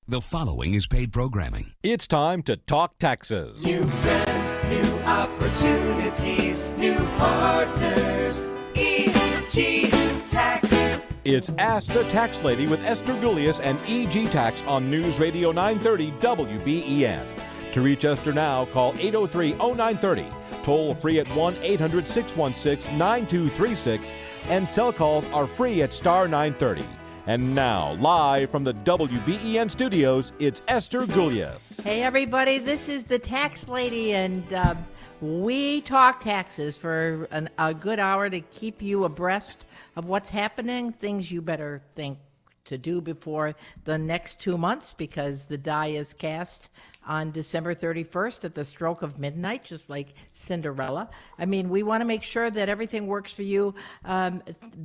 The following is paid programming. It's time to talk taxes. New friends, new opportunities, new partners. EG Tax. It's Ask the Tax Lady with Esther Gulius and EG Tax on News Radio 930 WBEN. To reach Esther now, call 803-0930. Toll free at 1-800-616-9236. And cell calls are free at star 930. And now, live from the WBEN studios, it's Esther Gulius. Hey, everybody, this is the Tax Lady, and we talk taxes for a good hour to keep you abreast of what's happening, things you better think to do before the next 2 months, because the die is cast on December 31st at the stroke of midnight, just like Cinderella. I mean, we want to make sure that everything works for you.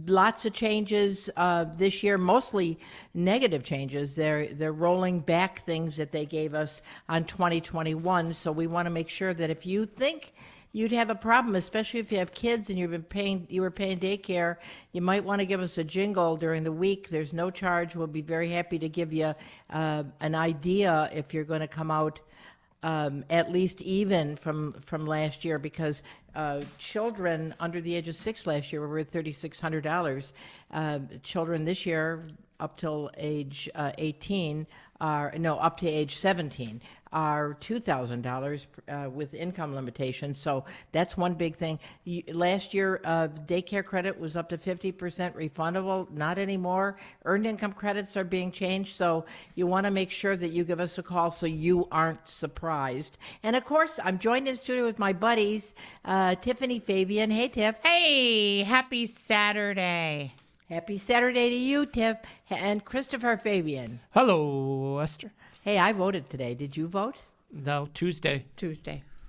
Lots of changes this year, mostly negative changes. They're rolling back things that they gave us on 2021. So we want to make sure that if you think you'd have a problem, especially if you have kids and you were paying daycare, you might want to give us a jingle during the week. There's no charge. We'll be very happy to give you an idea if you're going to come out at least even from last year, because children under the age of 6 last year were worth $3,600. Children this year up till age 18 up to age 17 are $2,000 with income limitations. So that's one big thing. Last year, daycare credit was up to 50% refundable. Not anymore. Earned income credits are being changed. So you want to make sure that you give us a call so you aren't surprised. And of course, I'm joined in studio with my buddies, Tiffany Fabian. Hey, Tiff. Hey, happy Saturday. Happy Saturday to you, Tiff, and Christopher Fabian. Hello, Esther. Hey, I voted today. Did you vote? No, Tuesday.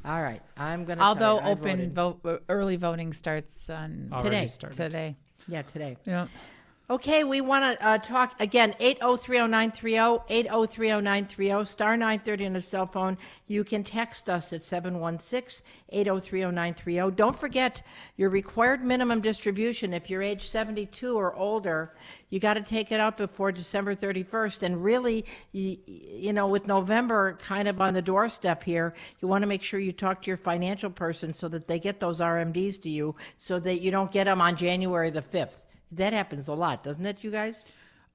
All right, I'm going to. Although early voting starts on today. Yeah, today. Yeah. Okay, we want to talk again. 8030930, 8030930, star 930 on a cell phone. You can text us at 716-8030930. Don't forget your required minimum distribution. If you're age 72 or older, you got to take it out before December 31st. And really, you know, with November kind of on the doorstep here, you want to make sure you talk to your financial person so that they get those RMDs to you, so that you don't get them on January the 5th. That happens a lot, doesn't it, you guys?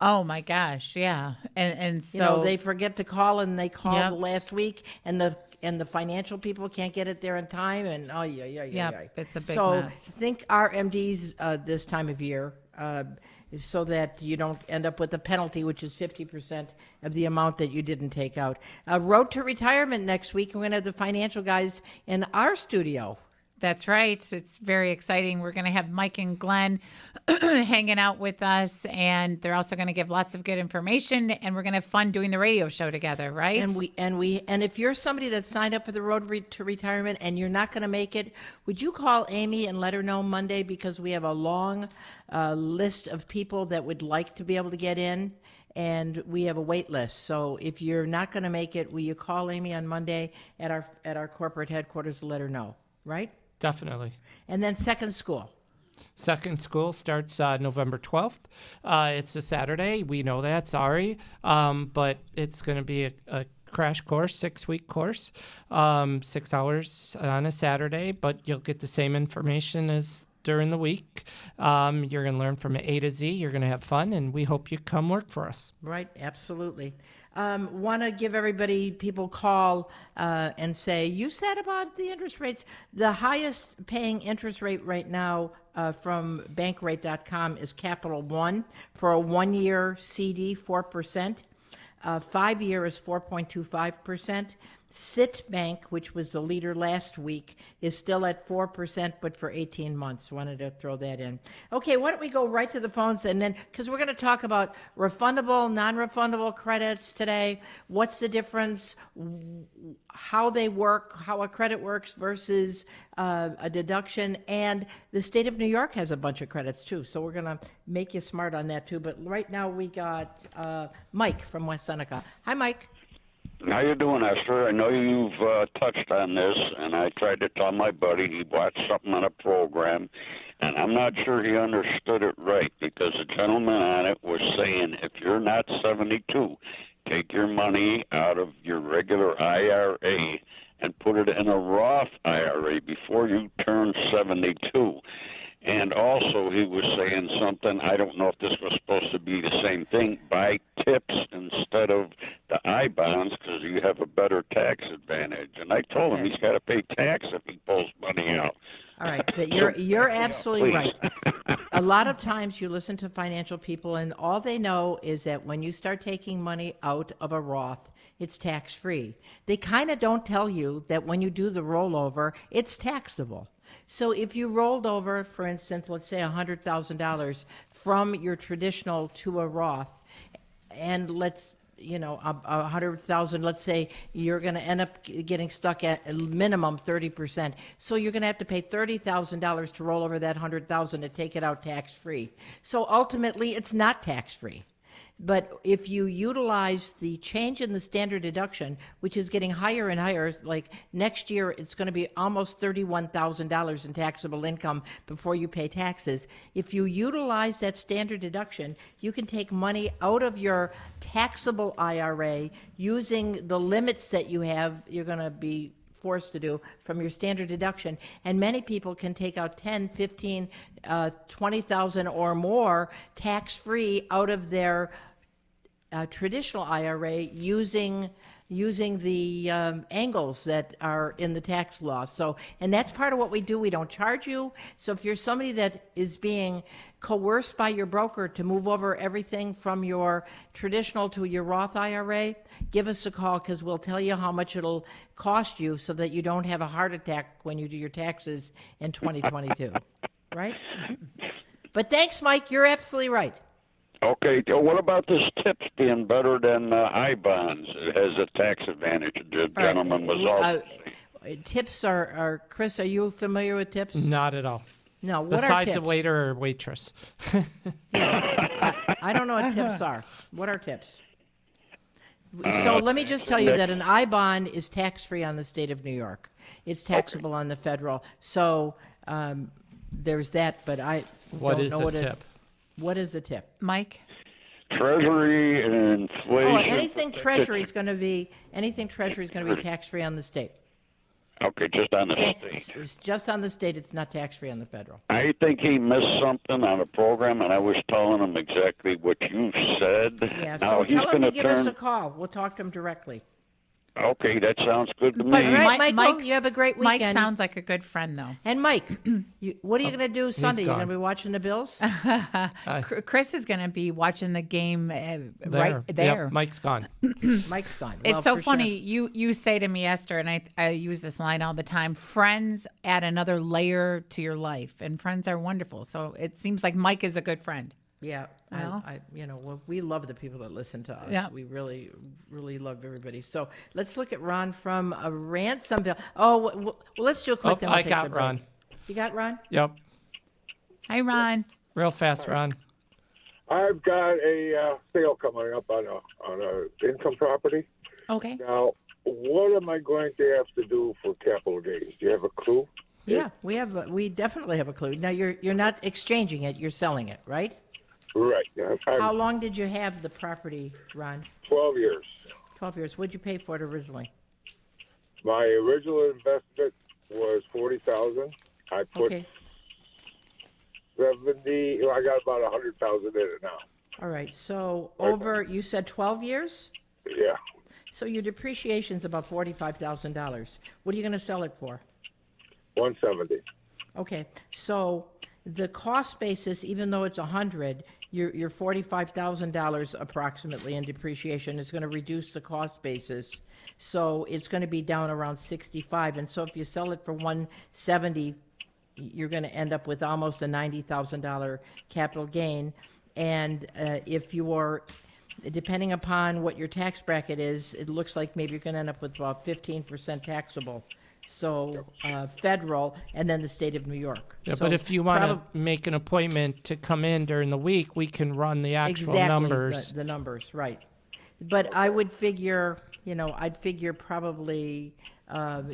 Oh my gosh, yeah. And so you know, they forget to call, and they call the last week, and the financial people can't get it there in time, and it's a big So mess. think RMDs this time of year, so that you don't end up with a penalty, which is 50% of the amount that you didn't take out. Road to Retirement next week. We're going to have the financial guys in our studio. That's right. It's very exciting. We're going to have Mike and Glenn hanging out with us, and they're also going to give lots of good information, and we're going to have fun doing the radio show together, right? And if you're somebody that signed up for the Road to Retirement and you're not going to make it, would you call Amy and let her know Monday, because we have a long list of people that would like to be able to get in, and we have a wait list. So if you're not going to make it, will you call Amy on Monday at our corporate headquarters to let her know, right? Definitely. And then Second School. Second school starts November 12th. It's a Saturday. We know that. Sorry. But it's going to be a crash course, 6-week course, 6 hours on a Saturday. But you'll get the same information as during the week. You're going to learn from A to Z. You're going to have fun, and we hope you come work for us. Right. Absolutely. Want to give people call and say, you said about the interest rates. The highest paying interest rate right now from bankrate.com is Capital One for a 1-year CD, 4%. 5-year is 4.25%. Citibank, which was the leader last week, is still at 4%, but for 18 months. Wanted to throw that in. Okay, why don't we go right to the phones, and then, because we're going to talk about refundable, non-refundable credits today. What's the difference? How they work, how a credit works versus a deduction, and the state of New York has a bunch of credits too. So we're going to make you smart on that too. But right now we got Mike from West Seneca. Hi, Mike. How you doing, Esther? I know you've touched on this, and I tried to tell my buddy he watched something on a program, and I'm not sure he understood it right, because the gentleman on it was saying if you're not 72, take your money out of your regular IRA and put it in a Roth IRA before you turn 72. And also, he was saying something, I don't know if this was supposed to be the same thing, buy tips instead of the I bonds because you have a better tax advantage. And I told him he's got to pay tax if he pulls money out. All right, you're absolutely right. A lot of times you listen to financial people, and all they know is that when you start taking money out of a Roth, it's tax-free. They kind of don't tell you that when you do the rollover, it's taxable. So if you rolled over, for instance, let's say $100,000 from your traditional to a Roth, and let's, you know, 100,000, let's say you're going to end up getting stuck at a minimum 30%. So you're going to have to pay $30,000 to roll over that 100,000 to take it out tax-free. So ultimately, it's not tax-free. But if you utilize the change in the standard deduction, which is getting higher and higher, like next year it's going to be almost $31,000 in taxable income before you pay taxes. If you utilize that standard deduction, you can take money out of your taxable IRA using the limits that you have, you're going to be forced to do from your standard deduction. And many people can take out 10, 15, 20,000 or more tax-free out of their traditional IRA using the angles that are in the tax law. So, and that's part of what we do. We don't charge you. So if you're somebody that is being coerced by your broker to move over everything from your traditional to your Roth IRA, give us a call because we'll tell you how much it'll cost you so that you don't have a heart attack when you do your taxes in 2022. Right? But thanks, Mike. You're absolutely right. Okay, what about this tips being better than I-bonds? It has a tax advantage. The gentleman was all... Tips are, Chris, are you familiar with tips? Not at all. No, what Besides are tips? a waiter or waitress. I don't know what tips are. What are tips? So let me just tell you that an I-bond is tax-free on the state of New York. It's taxable on the federal. So there's that, but I What don't is know a tip? What is a tip? Mike? Treasury and inflation. Anything Treasury is going to be tax-free on the state. Okay, just on the state. It's just on the state. It's not tax-free on the federal. I think he missed something on the program, and I was telling him exactly what you said. Yeah, now, so he's tell him to gonna give us a call. We'll talk to him directly. Okay, that sounds good to But me. Right, Michael, Mike's- you have a great weekend. Mike sounds like a good friend, though. And Mike, what are you going to do Sunday? You're gone. going to be watching the Bills? Chris is going to be watching the game right there. Yep, Mike's gone. Mike's gone. It's Well, so for funny. sure. You say to me, Esther, and I use this line all the time, friends add another layer to your life, and friends are wonderful. So it seems like Mike is a good friend. Yeah, Well. we love the people that listen to us. Yeah. We really, really love everybody. So let's look at Ron from Ransomville. Oh, well, let's do a quick. then we'll I take got the break. Ron. You got Ron? Yep. Hi, Ron. Real fast, Ron. I've got a sale coming up on a income property. Okay. Now, what am I going to have to do for capital gains? Do you have a clue? Yeah, we definitely have a clue. Now you're not exchanging it; you're selling it, right? Right. Yeah, How long did you have the property, Ron? 12 years. 12 years. What did you pay for it originally? My original investment was $40,000. I put Okay. 70. I got about 100,000 in it now. All right. So you said 12 years? Yeah. So your depreciation's about $45,000. What are you going to sell it for? 170. Okay. So the cost basis, even though it's 100, your $45,000 approximately in depreciation is going to reduce the cost basis. So it's going to be down around 65. And so if you sell it for 170, you're going to end up with almost a $90,000 capital gain. And if you're, depending upon what your tax bracket is, it looks like maybe you're going to end up with about 15% taxable. So federal, and then the state of New York. Yeah, So but if you want to make an appointment to come in during the week, we can run the actual numbers. The numbers, right. But I would figure, I'd figure probably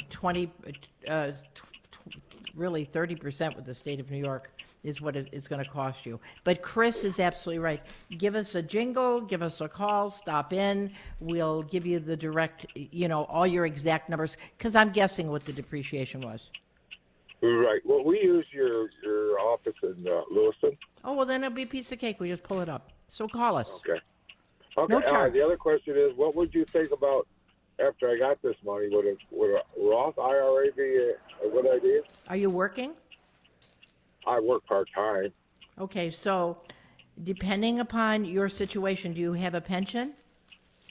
20, really 30% with the state of New York. is what it's going to cost you. But Chris is absolutely right. Give us a jingle, give us a call, stop in. We'll give you the direct, all your exact numbers, because I'm guessing what the depreciation was. Right. Well, we use your office in Lewiston. Oh, well, then it'll be a piece of cake. We just pull it up. So call us. Okay. Okay. No charge. The other question is, what would you think about after I got this money? Would a Roth IRA be a good idea? Are you working? I work part-time. Okay, so depending upon your situation, do you have a pension?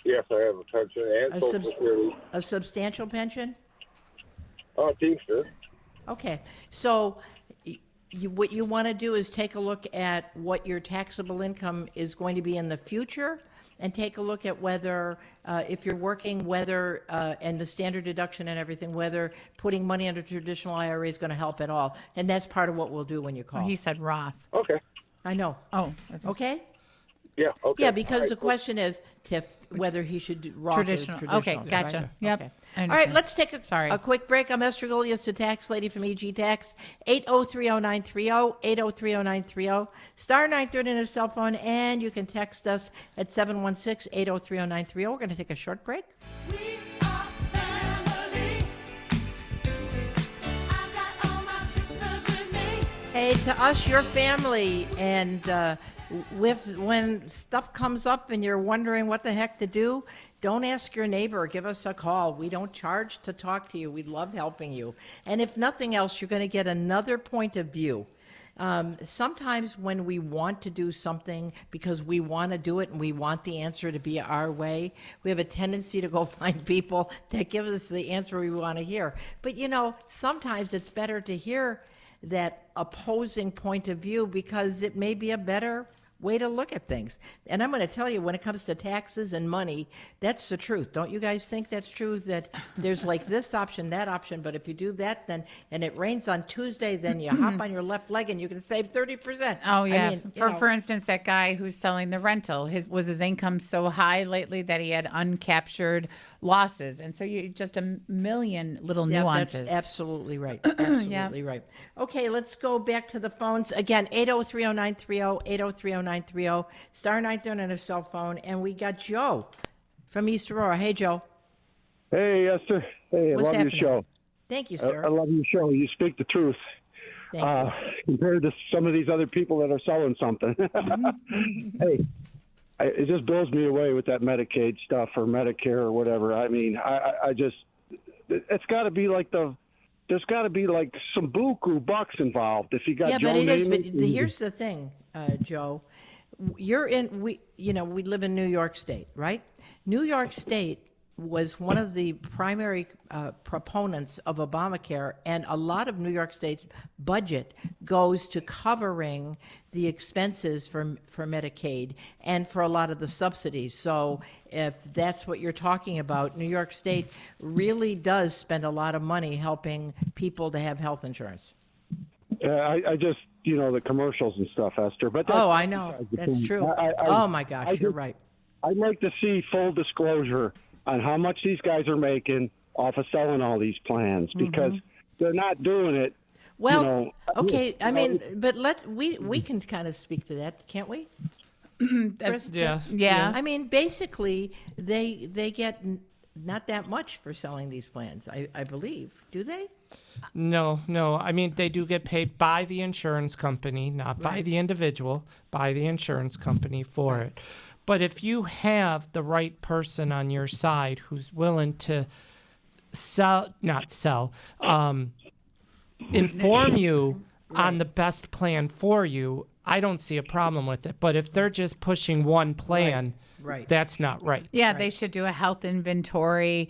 Yes, I have a pension and Social Security. A substantial pension? Teamster. Okay, so what you want to do is take a look at what your taxable income is going to be in the future, and take a look at whether, if you're working, whether, and the standard deduction and everything, whether putting money under traditional IRA is going to help at all. And that's part of what we'll do when you call. He said Roth. Okay. I know. Oh, Okay? Yeah, okay. Yeah, because All right, the question is, Tiff, whether he should do Roth Traditional. or traditional. Okay, gotcha. Right? Yep. Okay. I All right, understand. let's take Sorry. a quick break. I'm Esther Golias, the tax lady from EG Tax. 8030930, 8030930, star 930 on your cell phone, and you can text us at 716-8030930. We're going to take a short break. We are family. I got all my sisters with me. Hey, to us, your family, and when stuff comes up and you're wondering what the heck to do, don't ask your neighbor. Give us a call. We don't charge to talk to you. We love helping you. And if nothing else, you're going to get another point of view. Sometimes when we want to do something because we want to do it and we want the answer to be our way, we have a tendency to go find people that give us the answer we want to hear. But, sometimes it's better to hear that opposing point of view because it may be a better way to look at things. And I'm going to tell you, when it comes to taxes and money, that's the truth. Don't you guys think that's true? That there's like this option, that option, but if you do that, then, and it rains on Tuesday, then you hop on your left leg and you can save 30%. Oh yeah. I mean, for instance, that guy who's selling the rental, was his income so high lately that he had uncaptured losses, and so you just a million little nuances. That's absolutely right. Absolutely right. Okay, let's go back to the phones again. 8030930, 8030930, star 930 on a cell phone, and we got Joe from East Aurora. Hey, Joe. Hey, Esther. Hey, I What's love happening? your show. Thank you, sir. I love your show. You speak the truth. Thank you. Compared to some of these other people that are selling something. Hey, it just blows me away with that Medicaid stuff or Medicare or whatever. I mean, I just, it's got to be like there's got to be like some buku bucks involved if you got Joe but it is. But Namath. here's the thing, Joe. We live in New York State, right? New York State was one of the primary proponents of Obamacare, and a lot of New York State's budget goes to covering the expenses for Medicaid and for a lot of the subsidies. So if that's what you're talking about, New York State really does spend a lot of money helping people to have health insurance. I just, the commercials and stuff, Esther. But I know. That's true. Oh, my gosh, you're right. I'd like to see full disclosure on how much these guys are making off of selling all these plans, because they're not doing it. Well, okay. I mean, but we can kind of speak to that, can't we? Chris? Yeah. I mean, basically, they get not that much for selling these plans, I believe. Do they? No. I mean, they do get paid by the insurance company, not by the individual, by the insurance company for it. But if you have the right person on your side who's willing to inform you on the best plan for you, I don't see a problem with it. But if they're just pushing one plan, that's not right. Yeah, they should do a health inventory,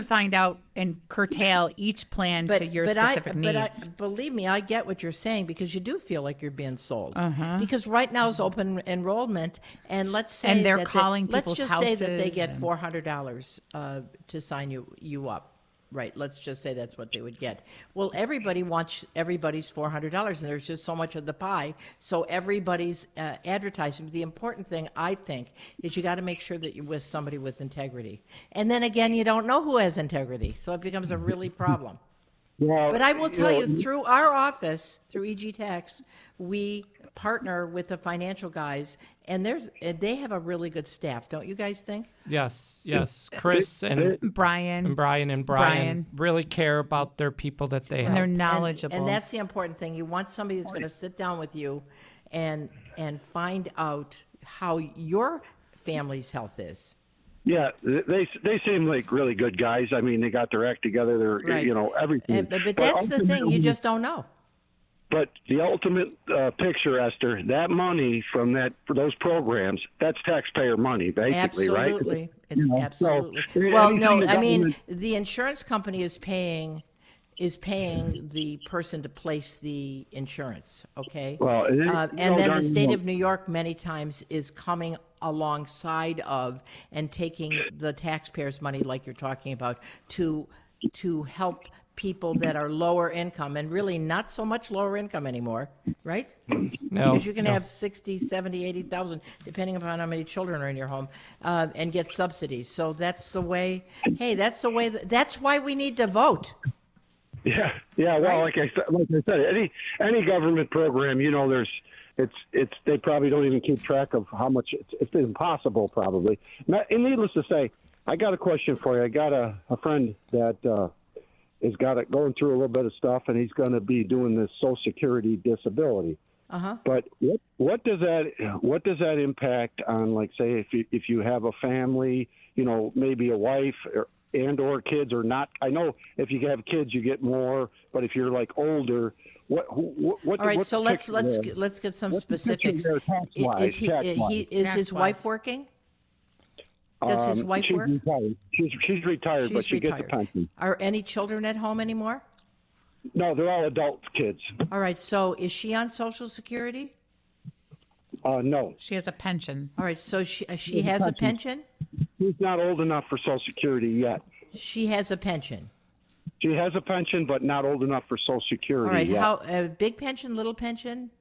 find out and curtail each plan to your specific needs. But believe me, I get what you're saying, because you do feel like you're being sold. Because right now is open enrollment, and let's say and they're that calling let's people's just houses say that they get $400 to sign you up. Right, let's just say that's what they would get. Well, everybody wants everybody's $400, and there's just so much of the pie, so everybody's advertising. The important thing, I think, is you got to make sure that you're with somebody with integrity. And then again, you don't know who has integrity, so it becomes a really problem. Well, But I will tell know, you, through our office, through EG Tax, we partner with the financial guys, and they have a really good staff, don't you guys think? Yes, Chris and Brian. Brian really care about their people that they And they're help. knowledgeable. And that's the important thing. You want somebody that's going to sit down with you and find out how your family's health is. Yeah, they seem like really good guys. I mean, they got their act together. They're Right. Everything. But that's the thing. You just don't know. But the ultimate picture, Esther, that money from for those programs, that's taxpayer money, basically, right? Absolutely. It's So, absolutely. Well, no, anything I mean, government- the insurance company is paying the person to place the insurance, okay? Well, and then- and then the darn state well. of New York many times is coming alongside of and taking the taxpayers' money, like you're talking about, to help people that are lower income, and really not so much lower income anymore, right? No, Because you can have 60, 70, 80,000, depending upon how many children are in your home, and get subsidies. So that's the way, that's why we need to vote. Yeah. Well, Right? like I said, any government program, they probably don't even keep track of how much. It's impossible, probably. And needless to say, I got a question for you. I got a friend that is going through a little bit of stuff, and he's going to be doing this Social Security disability. Uh-huh. But what does that impact on, like, say, if you have a family, maybe a wife or kids or not? I know if you have kids you get more, but if you're like older, what All right, what's so the let's picture there? let's get some What's the picture specifics. there tax-wise, tax-wise? Is his Tax-wise. wife working? Does his wife she's work? Retired. She's retired, but She's she gets a retired. pension. Are any children at home anymore? No, they're all adult kids. All right, so is she on Social Security? No, She has a pension. All right, so she has a pension? she's not old enough for Social Security yet. She has a pension. She has a pension, but not old enough for Social Security All right, yet. how big pension, little pension?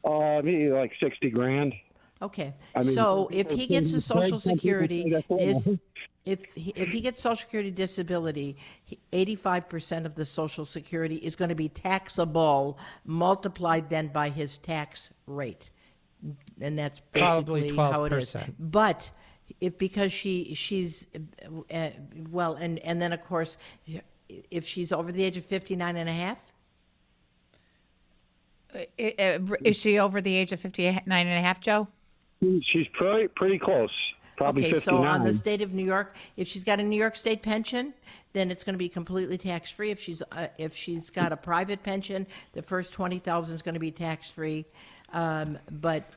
Maybe like $60,000. Okay, I mean, so if he gets a Social some people Security, say that's all. if he gets Social Security disability, 85% of the Social Security is going to be taxable, multiplied then by his tax rate, and that's Probably basically how it is. 12%. But because she's well, and then of course, if she's over the age of 59 and a half. Is she over the age of 59 and a half, Joe? She's pretty close. Probably Okay, 59. so on the state of New York, if she's got a New York State pension, then it's going to be completely tax free. If she's got a private pension, the first 20,000 is going to be tax free. But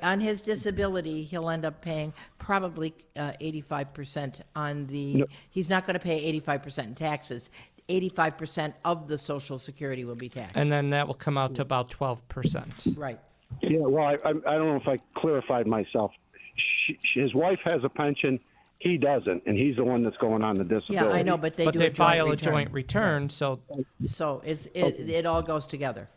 on his disability, he'll end up paying probably 85% on the. He's not going to pay 85% in taxes. 85% of the Social Security will be taxed. and then that will come out to about 12%. Right. Yeah, well, I don't know if I clarified myself. His wife has a pension. He doesn't, and he's the one that's going on the disability. Yeah, I know, but they But do they a joint file a return. joint return, so So it all goes together.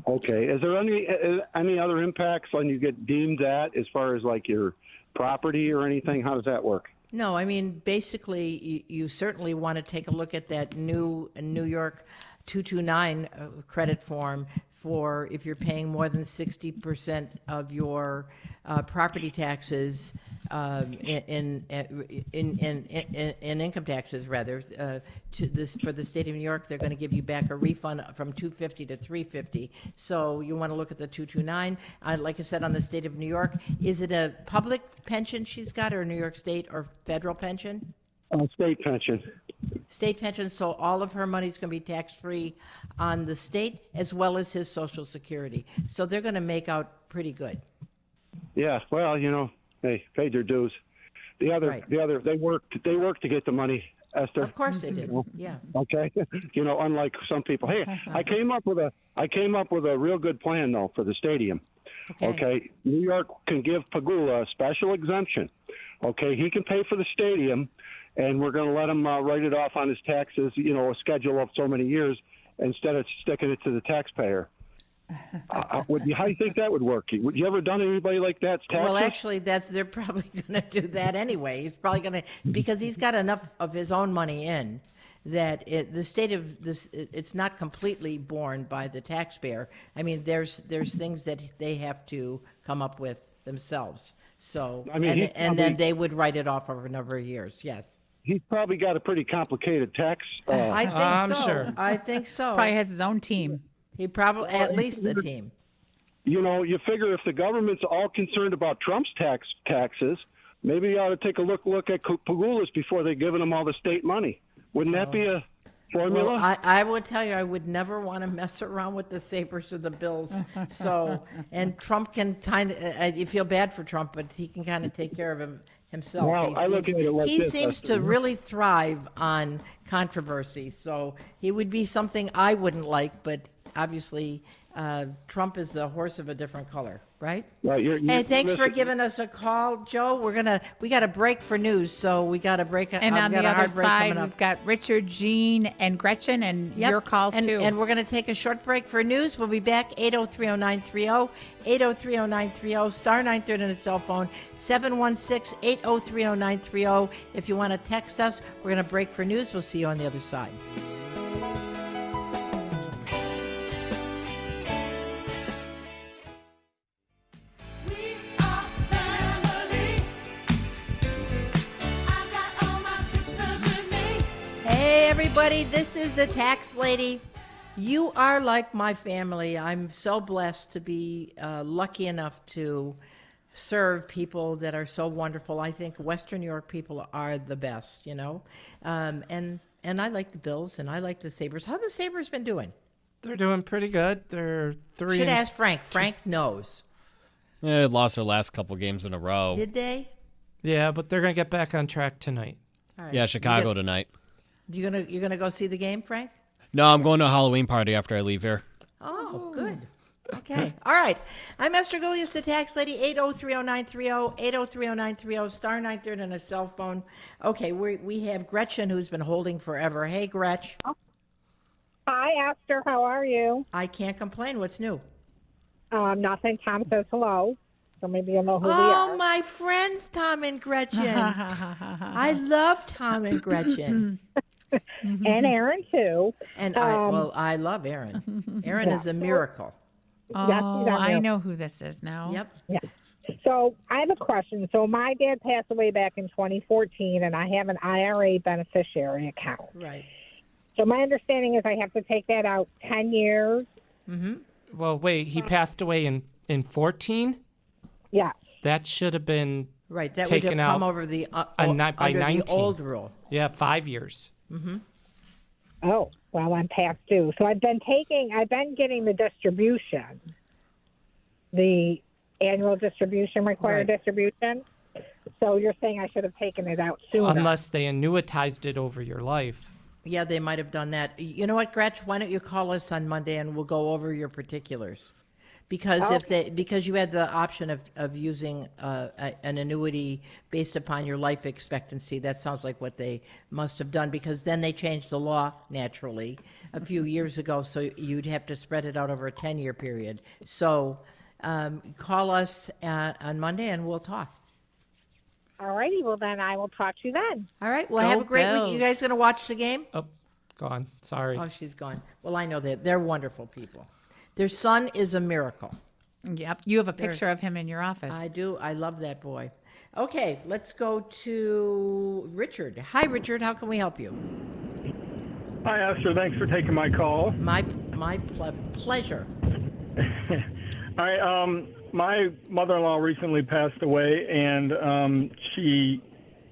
Okay. Is there any other impacts when you get deemed that, as far as like your property or anything? How does that work? No, I mean, basically, you certainly want to take a look at that new New York 229 credit form for if you're paying more than 60% of your property taxes in income taxes, rather, for the state of New York, they're going to give you back a refund from $250 to $350. So you want to look at the 229. Like I said, on the state of New York, is it a public pension she's got, or New York State or federal pension? State pension. State pension, so all of her money's going to be tax-free on the state as well as his Social Security. So they're going to make out pretty good. Yeah. Well, they paid their dues. The other, they worked to get the money, Esther. Of course they did, yeah. Okay. Unlike some people. Hey, I came up with a real good plan though for the stadium. Okay. New York can give Pagula a special exemption. Okay. He can pay for the stadium, and we're going to let him write it off on his taxes, a schedule of so many years, instead of sticking it to the taxpayer. How do you think that would work? Would you ever done anybody like that's taxes? Well, actually, they're probably going to do that anyway. He's probably going to, because he's got enough of his own money in that the state of this, it's not completely borne by the taxpayer. I mean, there's things that they have to come up with themselves. So, I mean, he's and then probably- they would write it off over a number of years. Yes. He's probably got a pretty complicated tax. I think I'm so. sure. I think so. Probably has his own team. He probably, at least a team. You know, you figure if the government's all concerned about Trump's taxes, maybe you ought to take a look at Pagulas before they're giving them all the state money. Wouldn't that be a formula? Well, I would tell you, I would never want to mess around with the Sabres or the Bills. So, and Trump can kind of, you feel bad for Trump, but he can kind of take care of himself. Well, I look at it like he this, seems Esther. to really thrive on controversy. So he would be something I wouldn't like, but obviously Trump is a horse of a different color, right? Right, Hey, thanks for listen- giving us a call, Joe. We got a break for news, so we got a break. And we on got the a other hard break side, coming up. we've got Richard, Jean, and Gretchen, and Yep. your calls and, too. And we're going to take a short break for news. We'll be back 8030930, 8030930, star 930 on a cell phone, 716-8030930. If you want to text us, we're going to break for news. We'll see you on the other side. We are family. I got all my sisters with me. Hey, everybody, this is the Tax Lady. You are like my family. I'm so blessed to be lucky enough to serve people that are so wonderful. I think Western New York people are the best, you know. And I like the Bills and I like the Sabres. How the Sabres been doing? They're doing pretty good. They're 3. Should ask Frank. Frank knows. Yeah, they lost their last couple games in a row. Did they? Yeah, but they're gonna get back on track tonight. All right. Yeah, Chicago tonight. You're gonna go see the game, Frank? No, I'm going to a Halloween party after I leave here. Oh, good. Okay. All right. I'm Esther Gullius, the Tax Lady, 8030930, 8030930, star 930 on a cell phone. Okay, we have Gretchen, who's been holding forever. Hey, Gretch. Hi, Esther. How are you? I can't complain. What's new? Nothing. Tom says hello, so maybe you'll know who we Oh, are. my friends, Tom and Gretchen. I love Tom and Gretchen. And Aaron, too. And I love Aaron. Aaron is a miracle. oh, Yes, he's on I there. know who this is now. Yep. Yeah. So I have a question. So my dad passed away back in 2014, and I have an IRA beneficiary account. Right. So my understanding is I have to take that out 10 years. Well, wait, he passed away in 14? Yeah. That should have been, Right. That would have Taken come out over the by under 19. the old rule. yeah, 5 years. Oh, well, I'm past due. So I've been getting the distribution, the annual distribution, required Right. distribution. So you're saying I should have taken it out sooner? Unless they annuitized it over your life. Yeah, they might have done that. You know what, Gretch? Why don't you call us on Monday and we'll go over your particulars? Because because you had the option of using an annuity based upon your life expectancy. That sounds like what they must have done, because then they changed the law naturally a few years ago, so you'd have to spread it out over a 10-year period. So call us on Monday and we'll talk. All righty. Well, then I will talk to you then. All right. Well, Go have a great week. Bills. You guys going to watch the game? Oh, gone. Sorry. Oh, she's gone. Well, I know that. They're wonderful people. Their son is a miracle. Yep. You have a picture of him in your office. I do. I love that boy. Okay, let's go to Richard. Hi, Richard. How can we help you? Hi, Esther. Thanks for taking my call. My pleasure. All right. My mother-in-law recently passed away, and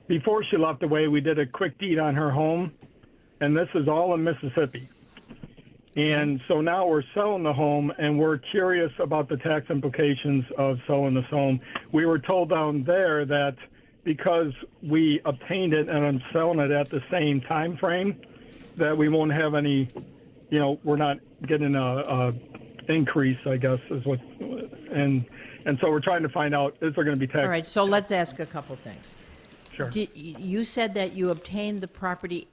before she left away, we did a quick deed on her home, and this is all in Mississippi. And so now we're selling the home, and we're curious about the tax implications of selling this home. We were told down there that because we obtained it and I'm selling it at the same time frame, that we won't have any, we're not getting a increase, I guess, is what, and so we're trying to find out, is there going to be tax? All right, so let's ask a couple things. Sure. You said that you obtained the property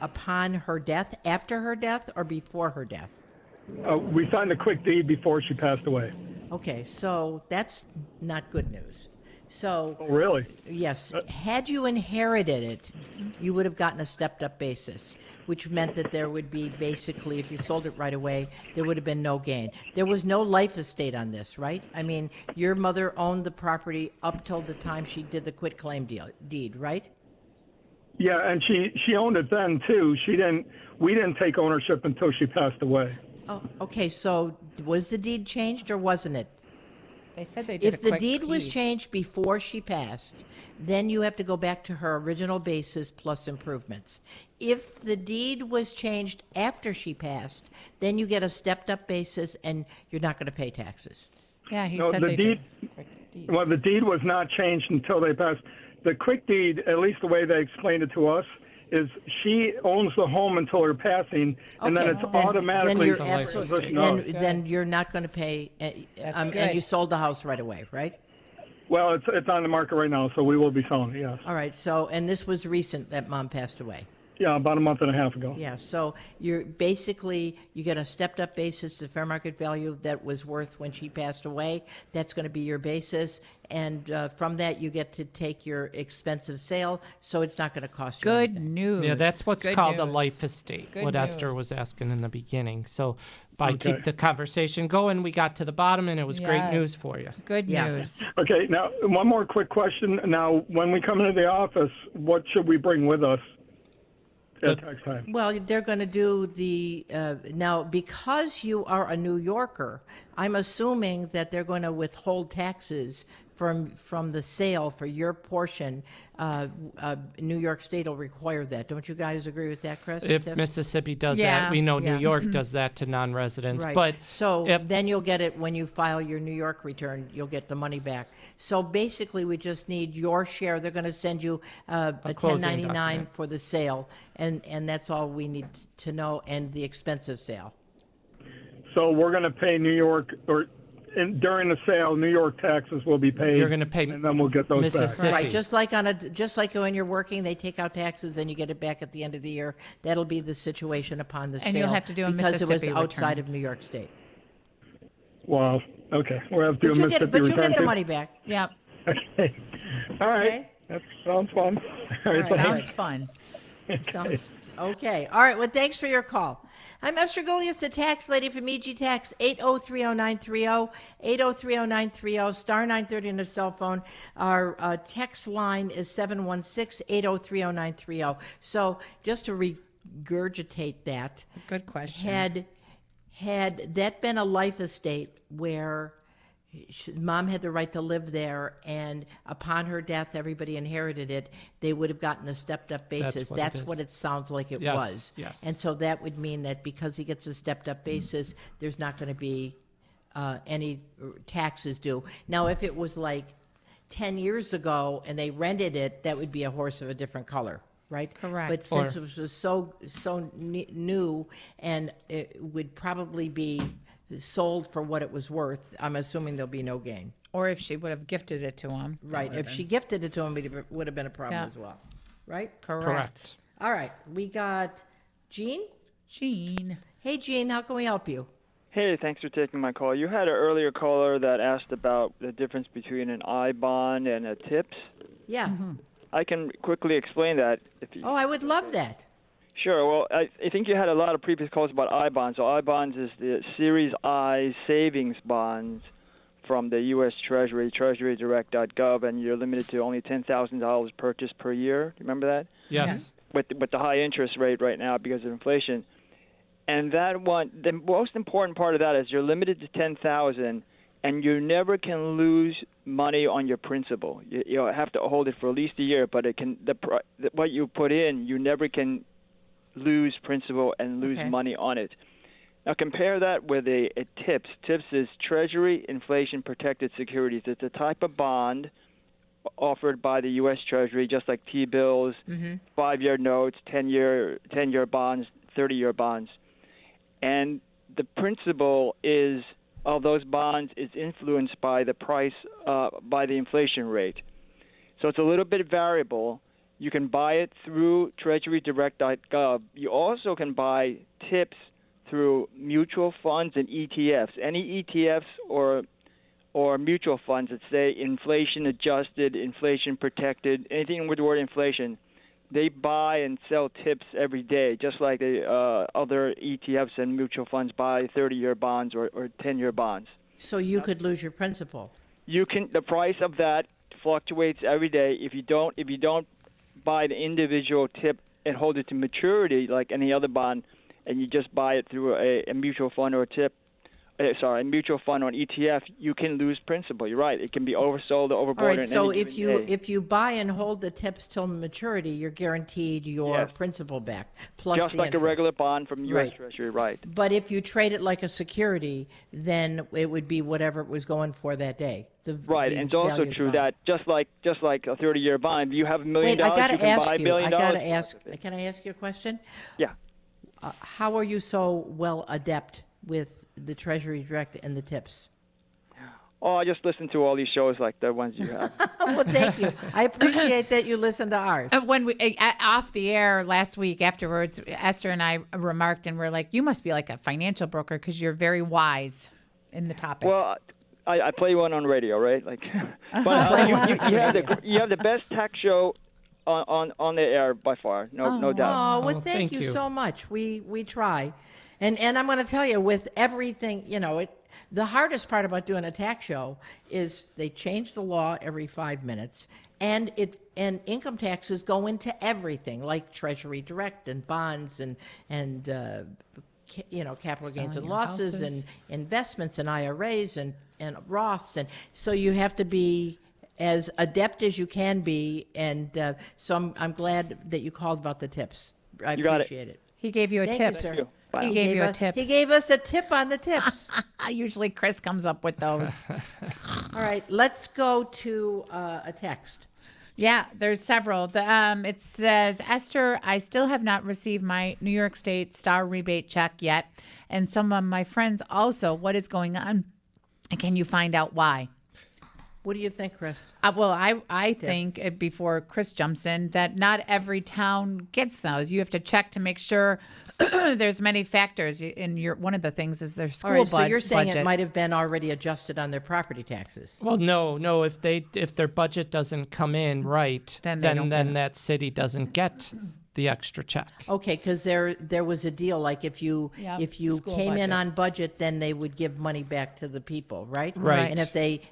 upon her death, after her death, or before her death? We signed a quick deed before she passed away. Okay, so that's not good news, So, Oh, really? yes, had you inherited it, you would have gotten a stepped-up basis, which meant that there would be basically, if you sold it right away, there would have been no gain. There was no life estate on this, right? I mean, your mother owned the property up till the time she did the quitclaim deed, right? Yeah, and she owned it then too. We didn't take ownership until she passed away. Oh, okay, so was the deed changed or wasn't it? They said they did If the deed was changed before she passed, then you have to go back to her original basis plus improvements. If the deed was changed after she passed, then you get a stepped-up basis and you're not going to pay taxes. Yeah, he No, said the they deed. did. Quick deed. Well, the deed was not changed until they passed. The quick deed, at least the way they explained it to us, is she owns the home until her passing, and then it's automatically then you're transitioned off. then you're not going to pay, and good. you sold the house right away, right? Well, it's on the market right now, so we will be selling it. Yes. All right. So, and this was recent that Mom passed away. Yeah, about a month and a half ago. Yeah. So you're basically you get a stepped-up basis, the fair market value that was worth when she passed away. That's going to be your basis, and from that you get to take your expensive sale. So it's not going to cost you Good anything. news. Yeah, that's what's Good called a news. life estate, Good what Esther news. was asking in the beginning. So if I Okay. keep the conversation going, we got to the bottom, and it was great Yes. news for you. Good Yeah. news. Okay, now one more quick question. Now, when we come into the office, what should we bring with us at tax time? Well, they're going to do the now because you are a New Yorker. I'm assuming that they're going to withhold taxes from the sale for your portion. New York State will require that. Don't you guys agree with that, Chris? If Tiff? Mississippi does Yeah. that, we know Yeah. New York does that to non-residents. Right. But so if- then you'll get it when you file your New York return. You'll get the money back. So basically, we just need your share. They're going to send you a closing 1099 document. for the sale, and that's all we need to know. And the expensive sale. So we're going to pay New York, during the sale, New York taxes will be paid. You're gonna pay and then we'll get those Mississippi. back. Right, just like when you're working, they take out taxes and you get it back at the end of the year. That'll be the situation upon the And sale. you'll have to do a because it was Mississippi outside return. of New York State. Wow. Okay, we'll have to do a But you'll Mississippi get return the too? money back. Yep. Okay. All right. Okay. That sounds fun. All right. right. thanks. Sounds fun. So, okay. All right. Well, thanks for your call. I'm Esther Goliath, the tax lady from EG Tax, 8030930, 8030930, star 930 on the cell phone. Our text line is 716-8030930. So just to regurgitate that, Good question. had that been a life estate where Mom had the right to live there, and upon her death, everybody inherited it, they would have gotten a stepped-up basis. what it That's is. what it sounds like it Yes, was. yes. And so that would mean that because he gets a stepped-up basis, there's not going to be any taxes due. Now, if it was like 10 years ago and they rented it, that would be a horse of a different color. Right? Correct. But since it was so new, and it would probably be sold for what it was worth, I'm assuming there'll be no gain. Or if she would have gifted it to him. that Right. would have If she been- gifted it to him, it would have been a problem Yeah. as well. Right? Correct. All right. We got Jean. Jean. Hey, Jean, how can we help you? Hey, thanks for taking my call. You had an earlier caller that asked about the difference between an I bond and a TIPS. Yeah. I can quickly explain that. If you, Oh, I would love that. Sure. Well, I think you had a lot of previous calls about I bonds. So I bonds is the Series I savings bonds from the U.S. Treasury, treasurydirect.gov, and you're limited to only $10,000 purchased per year. Do you remember that? Yes. With the high interest rate right now because of inflation. And that one, the most important part of that is you're limited to 10,000, and you never can lose money on your principal. You have to hold it for at least a year, but it can what you put in, you never can lose principal and lose Okay. money on it. Now compare that with a TIPS. TIPS is Treasury Inflation Protected Securities. It's a type of bond offered by the U.S. Treasury, just like T-bills, 5-year notes, 10-year bonds, 30-year bonds. And the principal of those bonds is influenced by the price, by the inflation rate. So it's a little bit variable. You can buy it through treasurydirect.gov. You also can buy TIPS through mutual funds and ETFs. Any ETFs or or mutual funds that say inflation adjusted, inflation protected, anything with the word inflation, they buy and sell tips every day, just like the other ETFs and mutual funds buy 30-year bonds or 10-year bonds. So you could lose your principal. The price of that fluctuates every day. If you don't buy the individual tip and hold it to maturity like any other bond, and you just buy it through a mutual fund or a mutual fund or an ETF, you can lose principal. You're right. It can be oversold or overbought. All right. So any given day. if you buy and hold the tips till maturity, you're guaranteed your Yes. principal back plus just the like interest. a regular bond from U.S. Right. Treasury, right? But if you trade it like a security, then it would be whatever it was going for that day. Right, and it's also value of the true bond. that just like a 30-year bond, if you have $1 million, Wait, I gotta you can ask buy $1 you. billion. Can I ask you a question? Yeah. How are you so well adept with the Treasury Direct and the tips? Oh, I just listen to all these shows like the ones you have. Well, thank you. I appreciate that you listen to ours. When we off the air last week afterwards, Esther and I remarked, and we're like, "You must be like a financial broker because you're very wise in the topic." Well, I play one on radio, right? Like, but you have the best tax show on the air by far, no doubt. Oh, well, thank you so much. We try. And I'm going to tell you, with everything, the hardest part about doing a tax show is they change the law every 5 minutes, and income taxes go into everything, like Treasury Direct and bonds and capital gains and Selling your losses houses. and investments and IRAs and Roths, and so you have to be as adept as you can be, and so I'm glad that you called about the tips. I You got it. appreciate it. He gave you a Thank tip. you, sir. you. Wow. He gave you a tip. He gave us a tip on the tips. Usually Chris comes up with those. All right, let's go to a text. Yeah, there's several. It says, Esther, I still have not received my New York State Star rebate check yet. And some of my friends also. What is going on? And can you find out why? What do you think, Chris? Well, I think, before Chris jumps in, that not every town gets those. You have to check to make sure. There's many factors. One of the things is their school All right, so budget. you're saying it might have been already adjusted on their property taxes. Well, no. If their budget doesn't come in right, Then they don't get it. that city doesn't get the extra check. Okay, because there was a deal, like if you Yep, came school in budget. on budget, then they would give money back to the people, right? Right. And if they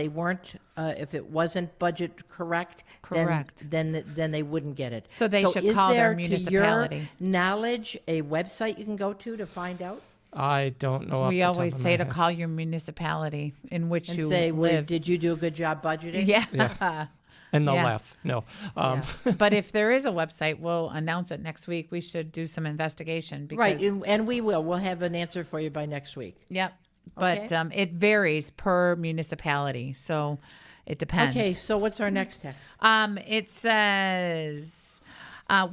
weren't, if it wasn't budget correct, Correct. then they wouldn't get it. So they should is call their there, municipality. To your knowledge, a website you can go to find out I don't know. off We the top always of say my to head. call your municipality in which and you say, well, live. did you do a good job budgeting? Yeah. And they'll Yeah. laugh. No. But if there is a website, we'll announce it next week. We should do some investigation. Because, Right, and we will. We'll have an answer for you by next week. Yep. But Okay. it varies per municipality. So it depends. Okay, so what's our next text? It says,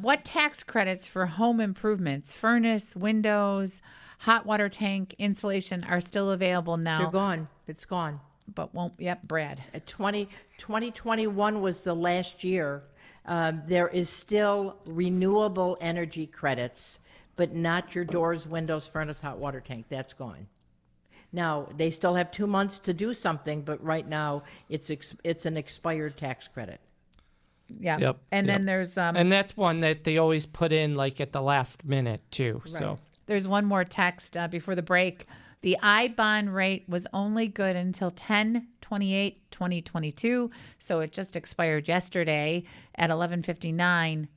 what tax credits for home improvements, furnace, windows, hot water tank, insulation are still available now? They're gone. It's gone. But won't, Brad. 2021 was the last year. There is still renewable energy credits, but not your doors, windows, furnace, hot water tank. That's gone. Now, they still have 2 months to do something, but right now it's an expired tax credit. Yeah. Yep. And yep. then there's and that's one that they always put in like at the last minute too. So there's one more text before the break. The I-bond rate was only good until 10/28/2022, so it just expired yesterday at 11:59.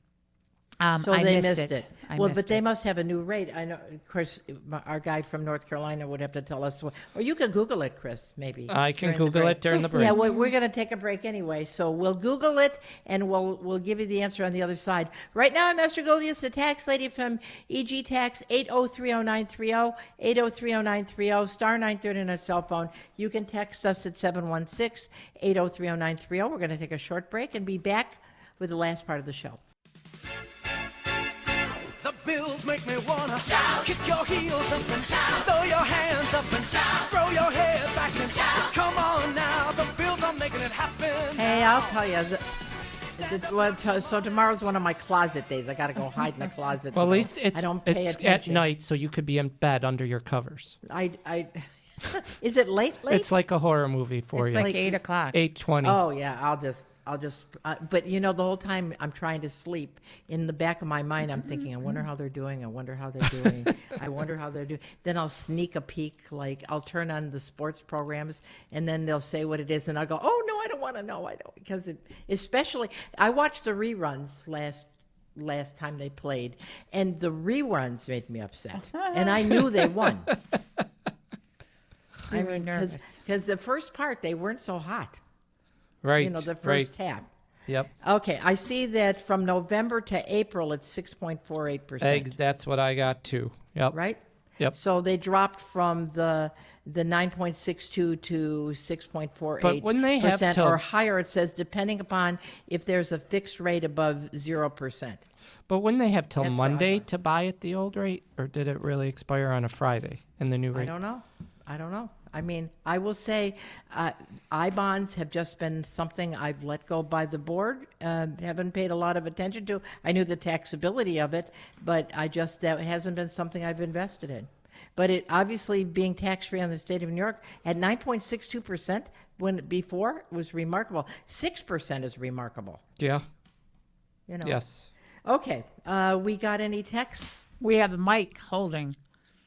So I they missed missed it. I Well, missed but they it. must have a new rate. I know, of course, our guy from North Carolina would have to tell us. Or you could Google it, Chris, maybe. I can during the Google break. it during the break. Yeah, we're going to take a break anyway, so we'll Google it and we'll give you the answer on the other side. Right now, I'm Esther Golias, the tax lady from EG Tax, 8030930, 8030930, star 930 on our cell phone. You can text us at 716-8030930. We're going to take a short break and be back with the last part of the show. The bills make me wanna shout. Kick your heels up and shout. Throw your hands up and shout. Throw your head back and shout. Come on now, the bills are making it happen. Hey, I'll tell you. So tomorrow's one of my closet days. I got to go hide in the closet. Well, at tomorrow. least it's I don't pay at attention. night, so you could be in bed under your covers. I Is it late? It's like a horror movie for It's you. like 8 o'clock. 8:20. Oh yeah, I'll just. But the whole time I'm trying to sleep. In the back of my mind, I'm thinking, I wonder how they're doing. I wonder how they're doing. I wonder how they're doing. Then I'll sneak a peek. Like I'll turn on the sports programs, and then they'll say what it is, and I'll go, oh no, I don't want to know. I don't, because especially I watched the reruns last time they played, and the reruns made me upset, and I knew they won. I mean, because the first part they weren't so hot. Right. The first half. Yep. Okay, I see that from November to April, it's 6.48%. That's what I got too. Yep. Right? Yep. So they dropped from the 9.62 to 6.48%. But when they have till, or higher, it says, depending upon if there's a fixed rate above 0%. But wouldn't they have till That's Monday to buy at the old rate, or did it really expire on a Friday in the new rate? I don't know. I mean, I will say I-bonds have just been something I've let go by the board, haven't paid a lot of attention to. I knew the taxability of it, but that hasn't been something I've invested in. But it obviously being tax-free on the state of New York at 9.62% before was remarkable. 6% is remarkable. Yeah. Yes. Okay. We got any texts? We have Mike holding.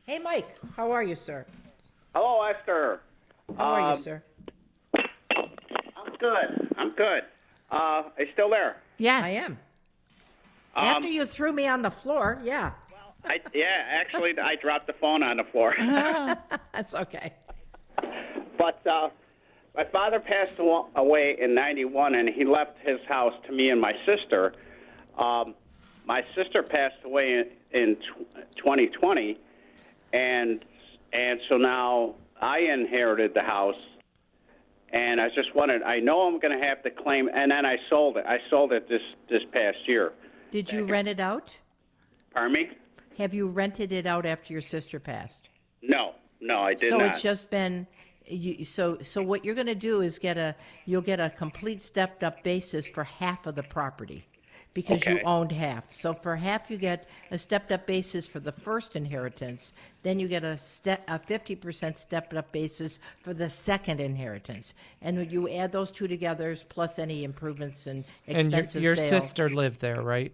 Hey, Mike. How are you, sir? Hello, Esther. How are you, sir? I'm good. Are you still there? Yes. I am. After you threw me on the floor, yeah. Actually, I dropped the phone on the floor. That's okay. But my father passed away in '91, and he left his house to me and my sister. My sister passed away in 2020, and so now I inherited the house, and I just wanted, I know I'm going to have to claim, and then I sold it. I sold it this past year. Did you rent it out? Pardon me? Have you rented it out after your sister passed? No, I did not. not. So it's just been, so what you're going to do is you'll get a complete stepped up basis for half of the property. Because you owned half. So for half, you get a stepped-up basis for the first inheritance. Then you get a 50% stepped-up basis for the second inheritance. And when you add those two together, plus any improvements and expensive And your sale. sister lived there, right?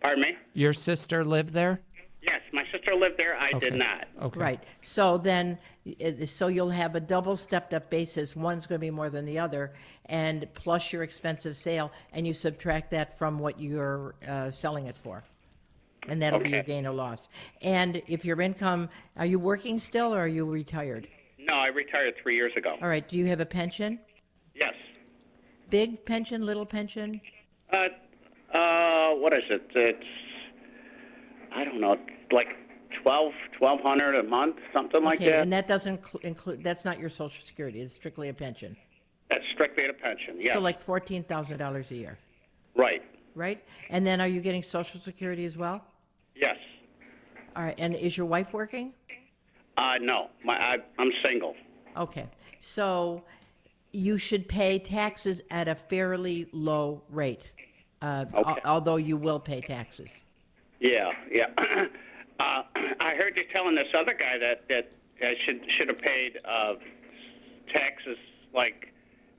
Pardon me? Your sister lived there? Yes, my sister lived there. I did not. Okay. Right. So then, you'll have a double stepped-up basis. One's going to be more than the other, and plus your expensive sale, and you subtract that from what you're selling it for, and that'll be your gain or loss. And if your income, are you working still, or are you retired? No, I retired 3 years ago. All right. Do you have a pension? Yes. Big pension, little pension? What is it? It's, I don't know, like $1,200 a month, something like that. And that doesn't include. That's not your Social Security. It's strictly a pension. That's strictly a pension. Yeah. So like $14,000 a year. Right. Right. And then, are you getting Social Security as well? Yes. All right. And is your wife working? No. I'm single. Okay. So you should pay taxes at a fairly low rate, although you will pay taxes. Yeah. I heard you telling this other guy that I should have paid taxes like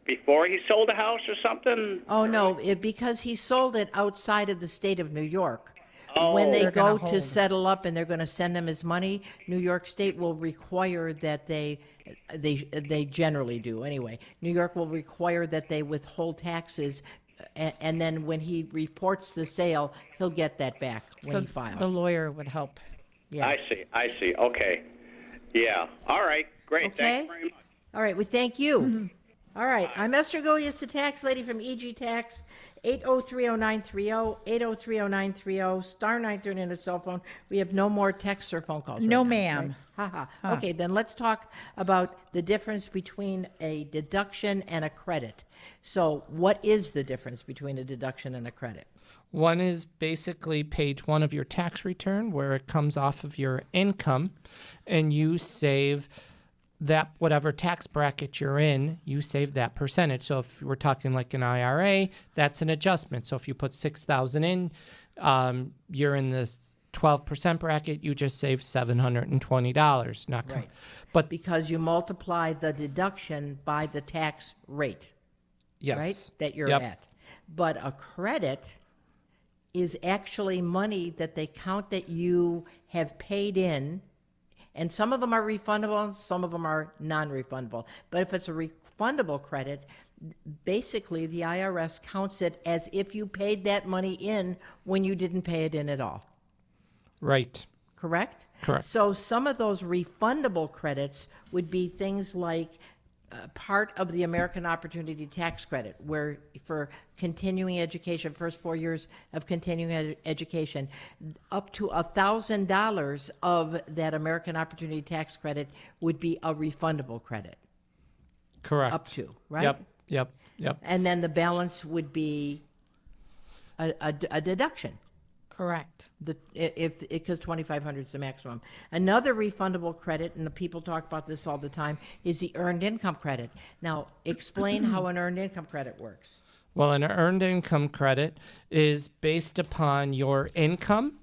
before he sold a house or something. Oh no, because he sold it outside of the state of New York. Oh. When they go to settle up and they're going to send him his money, New York State will require that they generally do anyway. New York will require that they withhold taxes. And then when he reports the sale, he'll get that back when he files. The lawyer would help. Yeah. I see. Okay. Yeah. All right. Great. Okay. Thanks very much. All right. We thank you. All right. I'm Esther Golias, the tax lady from EG Tax. 8030930, 8030930, star 930 on a cell phone. We have no more texts or phone calls. No, right now, ma'am. right? Ha. Okay, then let's talk about the difference between a deduction and a credit. So what is the difference between a deduction and a credit? One is basically page 1 of your tax return, where it comes off of your income, and you save that whatever tax bracket you're in, you save that percentage. So if we're talking like an IRA, that's an adjustment. So if you put $6,000 in, you're in the 12% bracket, you just save $720. Right. But because you multiply the deduction by the tax rate, yes, right, that you're Yep. at. But a credit is actually money that they count that you have paid in, and some of them are refundable and some of them are non-refundable. But if it's a refundable credit, basically the IRS counts it as if you paid that money in when you didn't pay it in at all. Right. Correct? Correct. So some of those refundable credits would be things like part of the American Opportunity Tax Credit, where for continuing education, first 4 years of continuing education, up to $1,000 of that American Opportunity Tax Credit would be a refundable credit. Correct. Up to, right? Yep. And then the balance would be a deduction. Correct. Because $2,500 is the maximum. Another refundable credit, and the people talk about this all the time, is the earned income credit. Now, explain how an earned income credit works. Well, an earned income credit is based upon your income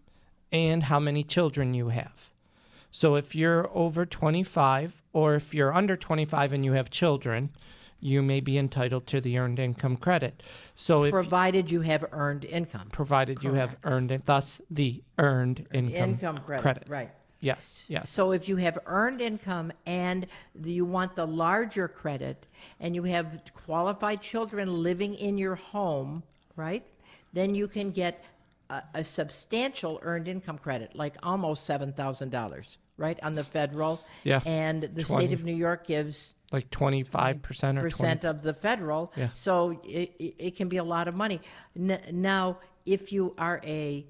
and how many children you have. So if you're over 25 or if you're under 25 and you have children, you may be entitled to the earned income credit. So if provided you have earned income. Provided you have earned it, thus the earned income credit. Right. Yes. So if you have earned income and you want the larger credit and you have qualified children living in your home, right, then you can get a substantial earned income credit, like almost $7,000, right, on the federal. Yeah. And the state of New York gives like 25% or percent of the federal. Yeah. So it can be a lot of money. Now, if you are a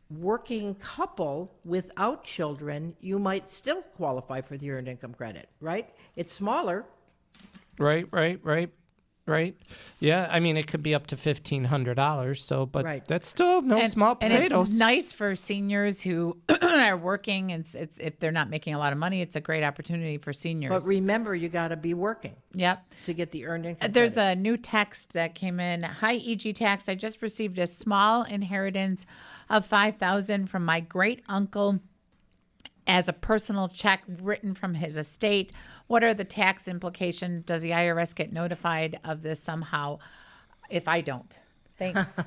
working couple without children, you might still qualify for the earned income credit, right? It's smaller. Right. Yeah, I mean, it could be up to $1,500. So, but that's still no small potatoes. And it's nice for seniors who are working, and it's if they're not making a lot of money, it's a great opportunity for seniors. But remember, you got to be working. Yep. To get the earned income. There's credit. a new text that came in. Hi, EG Tax. I just received a small inheritance of $5,000 from my great uncle as a personal check written from his estate. What are the tax implications? Does the IRS get notified of this somehow if I don't? Thanks.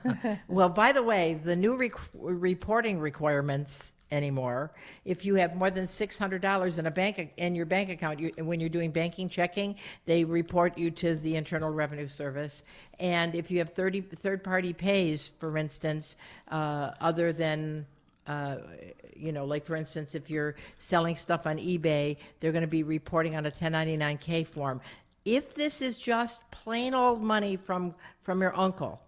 Well, by the way, the new reporting requirements anymore, if you have more than $600 in your bank account, when you're doing banking checking, they report you to the Internal Revenue Service. And if you have third-party pays, for instance, other than like for instance, if you're selling stuff on eBay, they're going to be reporting on a 1099-K form. If this is just plain old money from your uncle,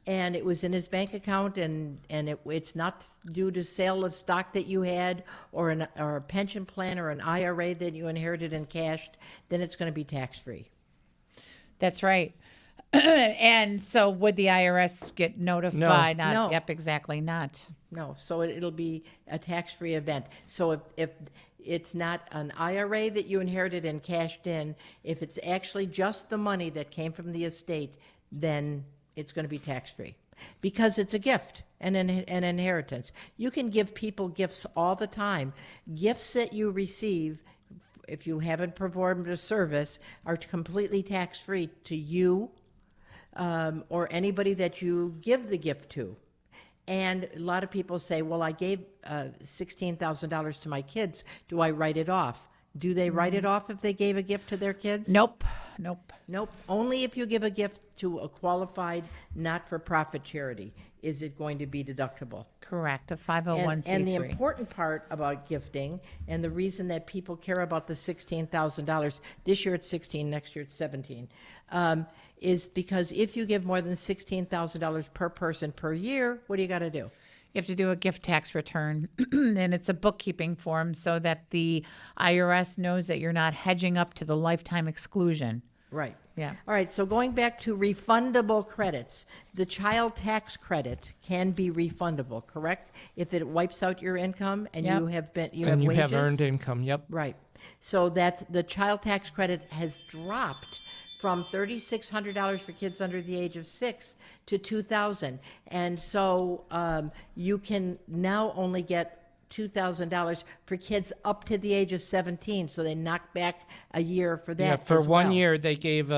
and it was in his bank account, and it's not due to sale of stock that you had, or a pension plan or an IRA that you inherited and cashed, then it's going to be tax-free. That's right. And so would the IRS get notified? No. Yep, exactly, not. No, so it'll be a tax-free event. So if it's not an IRA that you inherited and cashed in, if it's actually just the money that came from the estate, then it's going to be tax-free. Because it's a gift and an inheritance. You can give people gifts all the time. Gifts that you receive, if you haven't performed a service, are completely tax-free to you, or anybody that you give the gift to. And a lot of people say, well, I gave $16,000 to my kids. Do I write it off? Do they write it off if they gave a gift to their kids? Nope. Only if you give a gift to a qualified not-for-profit charity is it going to be deductible. Correct, a 501c3. And the important part about gifting, and the reason that people care about the $16,000, this year it's 16, next year it's 17, is because if you give more than $16,000 per person per year, what do you got to do? You have to do a gift tax return, and it's a bookkeeping form so that the IRS knows that you're not hedging up to the lifetime exclusion. Right. Yeah. All right, so going back to refundable credits, the child tax credit can be refundable, correct? If it wipes out your income and Yep. you have you wages. have earned income. Yep. Right. So that's the child tax credit has dropped from $3,600 for kids under the age of 6 to $2,000. And so you can now only get $2,000 for kids up to the age of 17. So they knocked back a year for that. Yeah, for as 1 well. year they gave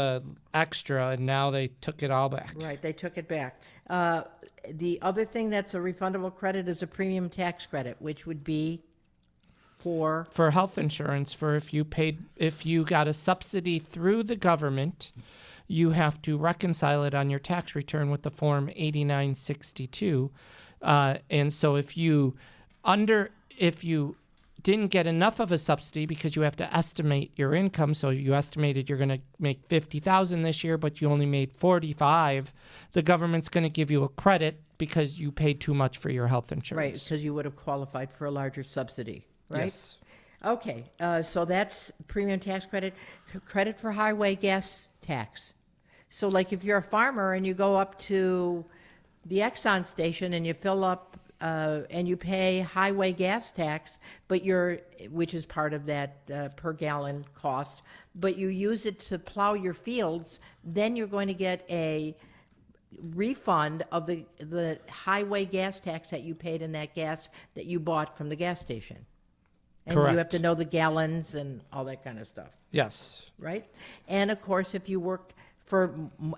extra, and now they took it all back. Right, they took it back. The other thing that's a refundable credit is a premium tax credit, which would be for health insurance. For if you got a subsidy through the government, you have to reconcile it on your tax return with the form 8962. And so if you didn't get enough of a subsidy because you have to estimate your income, so you estimated you're going to make $50,000 this year, but you only made $45,000, the government's going to give you a credit because you paid too much for your health insurance. right, because you would have qualified for a larger subsidy, right? Yes. Okay, so that's premium tax credit. Credit for highway gas tax. So like if you're a farmer and you go up to the Exxon station and you fill up and you pay highway gas tax, which is part of that per gallon cost, but you use it to plow your fields, then you're going to get a refund of the highway gas tax that you paid in that gas that you bought from the gas station. And Correct. you have to know the gallons and all that kind of stuff. Yes. Right? And of course, if you worked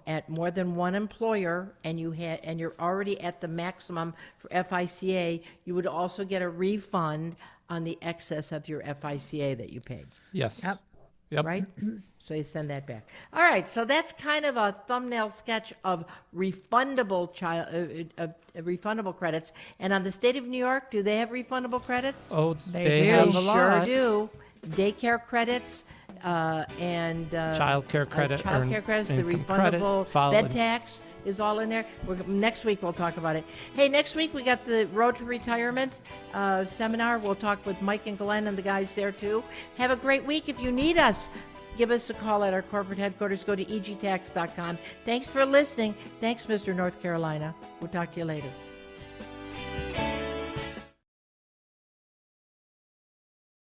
at more than one employer and you're already at the maximum for FICA, you would also get a refund on the excess of your FICA that you paid. Yes. Yep. Right? So you send that back. All right. So that's kind of a thumbnail sketch of refundable refundable credits. And on the state of New York, do they have refundable credits? Oh, They do. have a Sure lot. do. Daycare credits and Child care credit, child care credits, the income credit, refundable bed tax is all in there. Next week we'll talk about it. Hey, next week we got the Road to Retirement seminar. We'll talk with Mike and Glenn and the guys there too. Have a great week. If you need us, give us a call at our corporate headquarters. Go to egtax.com. Thanks for listening. Thanks, Mr. North Carolina. We'll talk to you later.